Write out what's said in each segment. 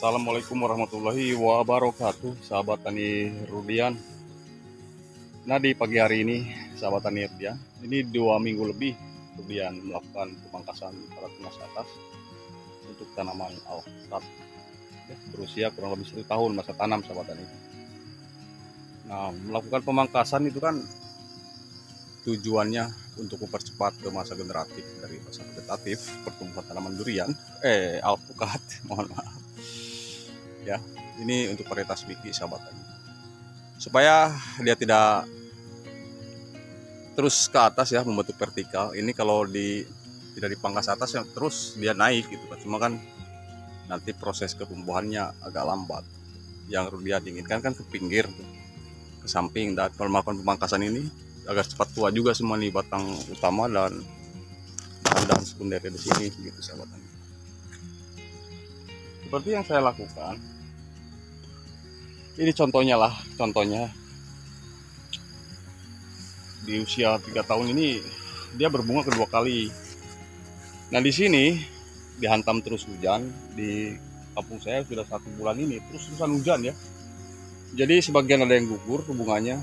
Assalamualaikum warahmatullahi wabarakatuh, sahabat tani Rudian. Nah, di pagi hari ini, sahabat tani Rudian, ini 2 minggu lebih Rudian melakukan pemangkasan para tunas atas untuk tanaman alpukat berusia kurang lebih 1 tahun masa tanam, sahabat tani. Nah, melakukan pemangkasan itu kan tujuannya untuk mempercepat ke masa generatif dari masa vegetatif pertumbuhan tanaman durian, alpukat, mohon maaf. Ya, ini untuk varietas Miki, sahabat tani, supaya dia tidak terus ke atas ya, membentuk vertikal. Ini kalau tidak dipangkas atas ya terus dia naik gitu kan, cuma kan nanti proses pertumbuhannya agak lambat. Yang dia diinginkan kan ke pinggir, ke samping. Dan kalau melakukan pemangkasan ini agar cepat tua juga semua nih batang utama dan bahan sekunder di sini gitu, sahabat tani. Seperti yang saya lakukan ini, contohnya di usia 3 tahun ini dia berbunga kedua kali. Nah, di sini dihantam terus hujan. Di kampung saya sudah 1 bulan ini terus-terusan hujan ya. Jadi sebagian ada yang gugur bunganya,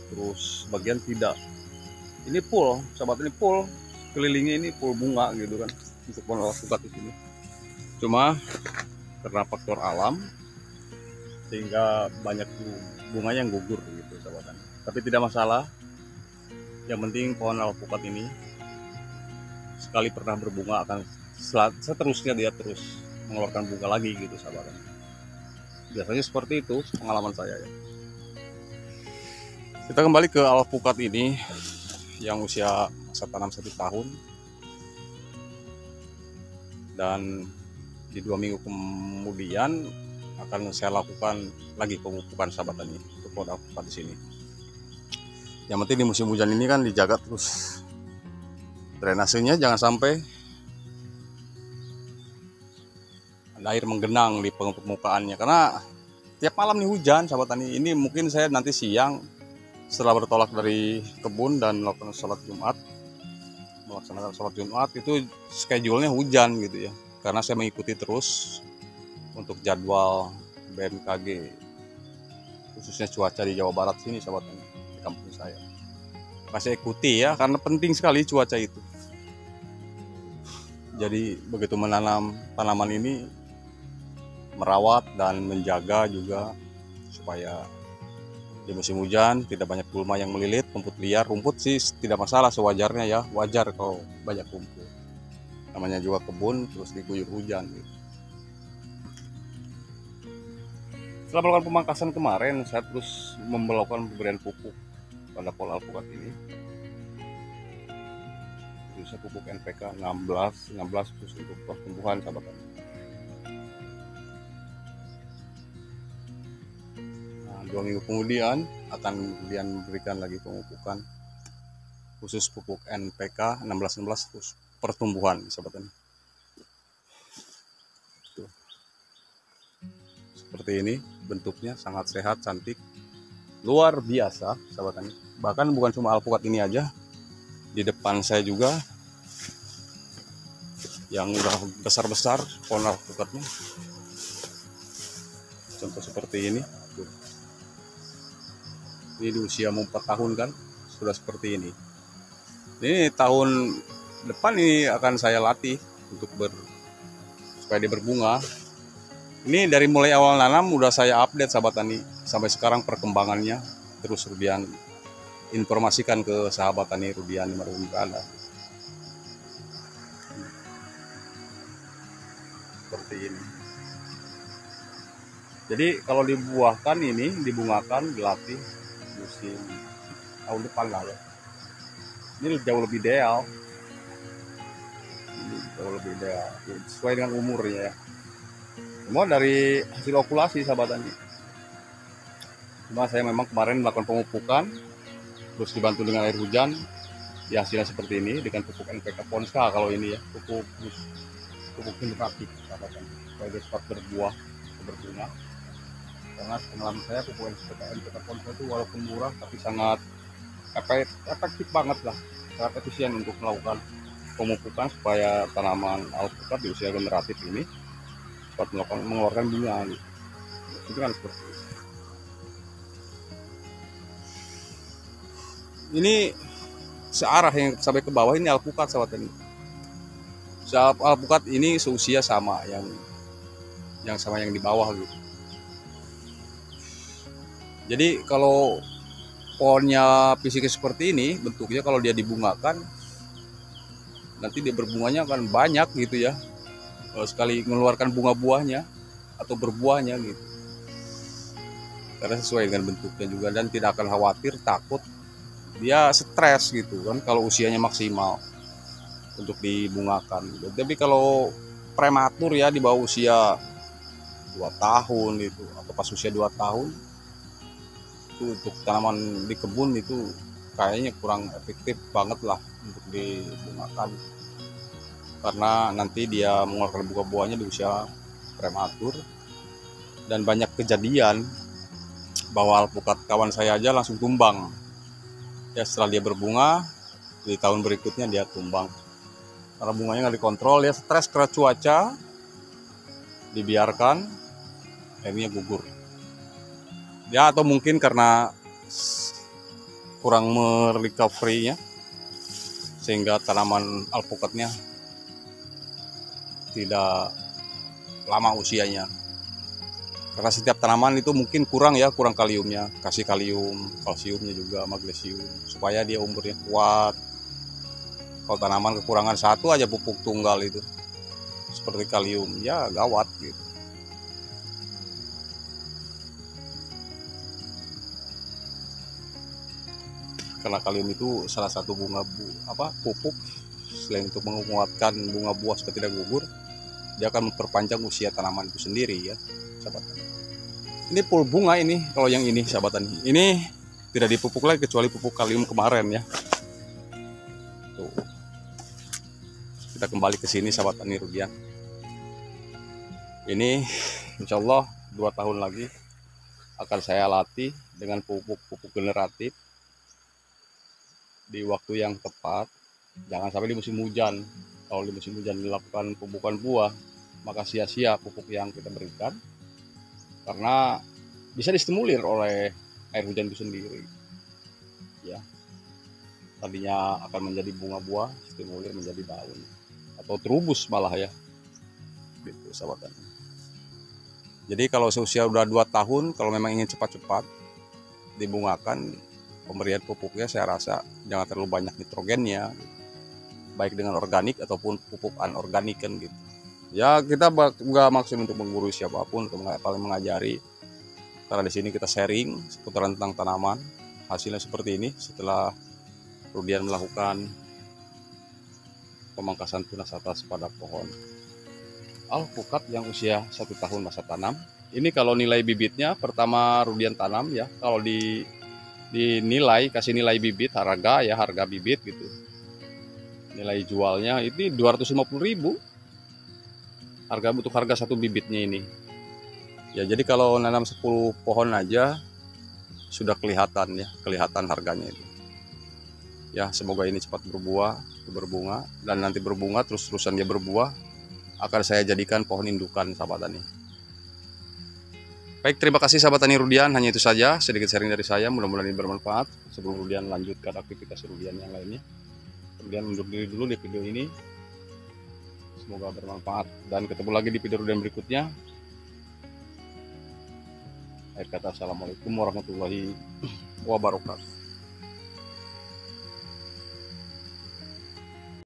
terus sebagian tidak. Ini full, sahabat, ini full, kelilingnya ini full bunga gitu kan untuk pohon alpukat di sini. Cuma karena faktor alam sehingga banyak bunganya yang gugur gitu, sahabat. Tapi tidak masalah. Yang penting pohon alpukat ini sekali pernah berbunga akan seterusnya dia terus mengeluarkan bunga lagi gitu, sahabat. Biasanya seperti itu pengalaman saya ya. Kita kembali ke alpukat ini yang usia masa tanam 1 tahun, dan di 2 minggu kemudian akan saya lakukan lagi pemupukan, sahabat tani, untuk pohon alpukat di sini. Yang penting di musim hujan ini kan dijaga terus drainasenya, jangan sampai ada air menggenang di permukaannya, karena tiap malam nih hujan, sahabat tani. Ini mungkin saya nanti siang setelah bertolak dari kebun dan melaksanakan sholat Jumat itu schedule-nya hujan gitu ya, karena saya mengikuti terus untuk jadwal BMKG khususnya cuaca di Jawa Barat sini, sahabat tani, di kampung saya. Saya ikuti ya, karena penting sekali cuaca itu. Jadi begitu menanam tanaman ini, merawat dan menjaga juga supaya di musim hujan tidak banyak gulma yang melilit, rumput liar. Rumput sih tidak masalah, sewajarnya ya, wajar kalau banyak rumput. Namanya juga kebun terus diguyur hujan gitu. Setelah melakukan pemangkasan kemarin, saya terus melakukan pemberian pupuk pada pohon alpukat ini. Khususnya pupuk NPK 16 khusus untuk pertumbuhan, sahabat. Nah, 2 minggu kemudian akan kemudian memberikan lagi pemupukan khusus pupuk NPK 16 khusus pertumbuhan, sahabat. Seperti ini bentuknya, sangat sehat, cantik, luar biasa, sahabat tani. Bahkan bukan cuma alpukat ini aja, di depan saya juga yang udah besar-besar pohon alpukatnya. Contoh seperti ini. Ini di usia 4 tahun kan sudah seperti ini. Ini tahun depan ini akan saya latih untuk supaya dia berbunga. Ini dari mulai awal nanam udah saya update, sahabat tani, sampai sekarang perkembangannya terus Rudian informasikan ke sahabat tani Rudian dimanapun berada. Seperti ini. Jadi kalau dibuahkan ini, dibungakan, dilatih musim tahun depan lah ya. Ini jauh lebih ideal. Ini jauh lebih ideal, sesuai dengan umurnya ya. Semua dari hasil okulasi, sahabat tani. Cuma saya memang kemarin melakukan pemupukan, terus dibantu dengan air hujan, ya hasilnya seperti ini dengan pupuk NPK Ponska. Kalau ini ya pupuk generatif, sahabat tani, supaya dia cepat berbuah, berbunga. Karena pengalaman saya pupuk NPK Ponska itu walaupun murah tapi sangat efektif banget lah, sangat efisien untuk melakukan pemupukan supaya tanaman alpukat di usia generatif ini dapat mengeluarkan bunga gitu. Itu kan seperti itu. Ini searah yang sampai ke bawah ini alpukat sahabat tani. Alpukat ini seusia sama yang sama yang di bawah gitu. Jadi kalau pohonnya fisiknya seperti ini bentuknya, kalau dia dibungakan nanti dia berbunganya akan banyak gitu ya, sekali mengeluarkan bunga buahnya atau berbuahnya gitu, karena sesuai dengan bentuknya juga, dan tidak akan khawatir takut dia stres gitu kan kalau usianya maksimal untuk dibungakan gitu. Tapi kalau prematur ya di bawah usia 2 tahun itu atau pas usia 2 tahun itu untuk tanaman di kebun itu kayaknya kurang efektif banget lah untuk dibungakan, karena nanti dia mengeluarkan bunga buahnya di usia prematur. Dan banyak kejadian bahwa alpukat kawan saya aja langsung tumbang ya setelah dia berbunga, di tahun berikutnya dia tumbang karena bunganya nggak dikontrol, ya stres karena cuaca, dibiarkan akhirnya gugur ya, atau mungkin karena kurang merecovery-nya sehingga tanaman alpukatnya tidak lama usianya. Karena setiap tanaman itu mungkin kurang kaliumnya, kasih kalsiumnya juga, magnesium supaya dia umurnya kuat. Kalau tanaman kekurangan satu aja pupuk tunggal itu seperti kalium, ya gawat gitu. Karena kalium itu salah satu pupuk selain untuk menguatkan bunga buah supaya tidak gugur, dia akan memperpanjang usia tanaman itu sendiri ya, sahabat. Ini full bunga ini, kalau yang ini sahabat tani. Ini tidak dipupuk lagi kecuali pupuk kalium kemarin ya. Tuh. Kita kembali ke sini sahabat tani Rudian. Ini insya Allah 2 tahun lagi akan saya latih dengan pupuk generatif di waktu yang tepat. Jangan sampai di musim hujan. Kalau di musim hujan dilakukan pupukan buah, maka sia-sia pupuk yang kita berikan, karena bisa distimulir oleh air hujan itu sendiri ya. Tadinya akan menjadi bunga buah, stimulir menjadi daun atau terubus malah ya gitu sahabat. Jadi kalau seusia udah 2 tahun, kalau memang ingin cepat-cepat dibungakan, pemberian pupuknya saya rasa jangan terlalu banyak nitrogennya, baik dengan organik ataupun pupuk anorganik kan gitu ya. Kita nggak maksud untuk menggurui siapapun atau paling mengajari, karena di sini kita sharing seputaran tentang tanaman. Hasilnya seperti ini setelah Rudian melakukan pemangkasan tunas atas pada pohon alpukat yang usia 1 tahun masa tanam. Ini kalau nilai bibitnya pertama Rudian tanam ya, kalau dinilai, kasih nilai bibit, harga bibit gitu, nilai jualnya ini 250.000 untuk harga satu bibitnya ini ya. Jadi kalau nanam 10 pohon aja sudah kelihatan harganya itu ya. Semoga ini cepat berbunga, dan nanti berbunga terus-terusan dia berbuah, akan saya jadikan pohon indukan sahabat tani. Baik, terima kasih sahabat tani Rudian. Hanya itu saja sedikit sharing dari saya, mudah-mudahan ini bermanfaat. Sebelum Rudian lanjutkan aktivitas Rudian yang lainnya, Rudian undur diri dulu di video ini. Semoga bermanfaat, dan ketemu lagi di video Rudian berikutnya. Akhir kata, assalamualaikum warahmatullahi wabarakatuh.